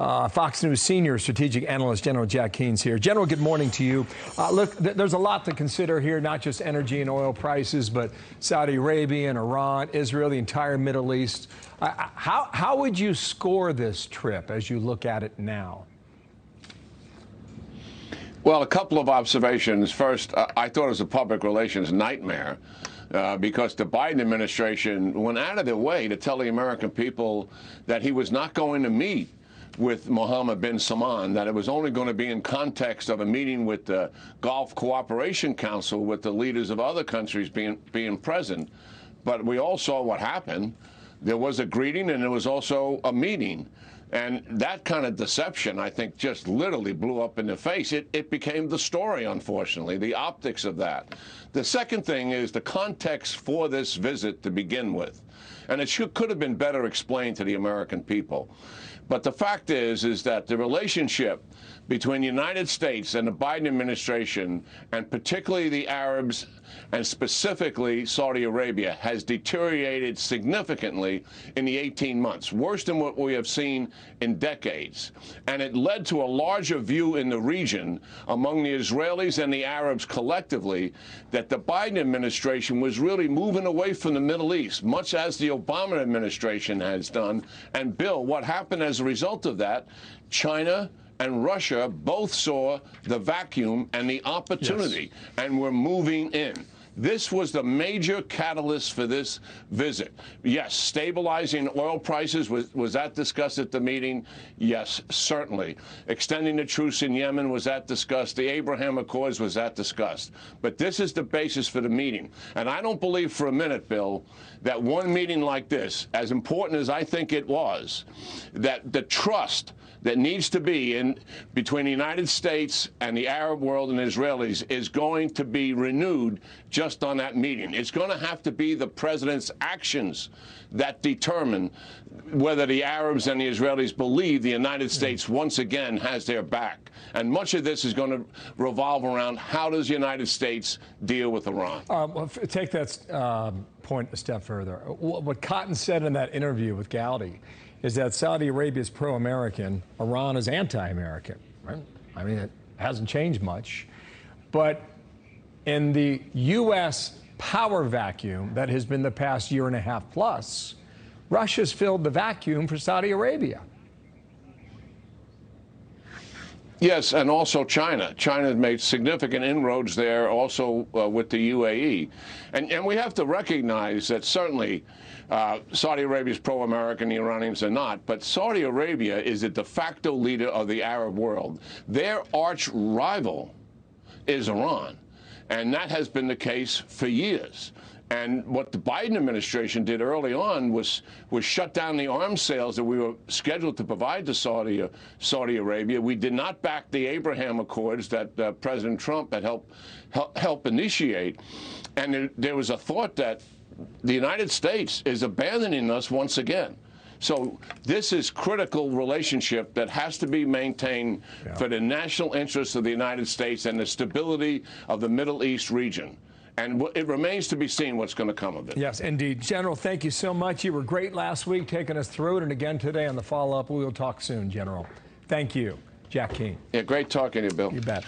Fox News senior strategic analyst General Jack Keane's here. General, good morning to you. Look, there's a lot to consider here, not just energy and oil prices, but Saudi Arabia and Iran, Israel, the entire Middle East. How would you score this trip as you look at it now? Well, a couple of observations. First, I thought it was a public relations nightmare because the Biden administration went out of their way to tell the American people that he was not going to meet with Mohammed bin Salman, that it was only going to be in context of a meeting with the Gulf Cooperation Council with the leaders of other countries being present. But we all saw what happened. There was a greeting and there was also a meeting. And that kind of deception, I think, just literally blew up in the face. It became the story, unfortunately, the optics of that. The second thing is the context for this visit to begin with. And it could have been better explained to the American people. But the fact is that the relationship between the United States and the Biden administration, and particularly the Arabs, and specifically Saudi Arabia, has deteriorated significantly in the 18 months, worse than what we have seen in decades. And it led to a larger view in the region among the Israelis and the Arabs collectively that the Biden administration was really moving away from the Middle East, much as the Obama administration has done. And Bill, what happened as a result of that, China and Russia both saw the vacuum and the opportunity, and were moving in. This was the major catalyst for this visit. Yes, stabilizing oil prices, was that discussed at the meeting? Yes, certainly. Extending the truce in Yemen, was that discussed? The Abraham Accords, was that discussed? But this is the basis for the meeting. And I don't believe for a minute, Bill, that one meeting like this, as important as I think it was, that the trust that needs to be in between the United States and the Arab world and Israelis is going to be renewed just on that meeting. It's going to have to be the president's actions that determine whether the Arabs and the Israelis believe the United States once again has their back. And much of this is going to revolve around how does the United States deal with Iran. Well, take that point a step further. What Cotton said in that interview with Gowdy is that Saudi Arabia is pro-American, Iran is anti-American. Right? I mean, it hasn't changed much. But in the U.S. power vacuum that has been the past year and a half plus, Russia's filled the vacuum for Saudi Arabia. Yes, and also China. China has made significant inroads there also with the UAE. And we have to recognize that certainly Saudi Arabia is pro-American, the Iranians are not, but Saudi Arabia is the de facto leader of the Arab world. Their arch rival is Iran, and that has been the case for years. And what the Biden administration did early on was shut down the arms sales that we were scheduled to provide to Saudi Arabia. We did not back the Abraham Accords that President Trump had helped initiate. And there was a thought that the United States is abandoning us once again. So this is critical relationship that has to be maintained for the national interests of the United States and the stability of the Middle East region. And it remains to be seen what's going to come of it. Yes, indeed. General, thank you so much. You were great last week taking us through it. And again today on the follow-up. We will talk soon, General. Thank you. Jack Keane. Yeah, great talking to you, Bill. You bet.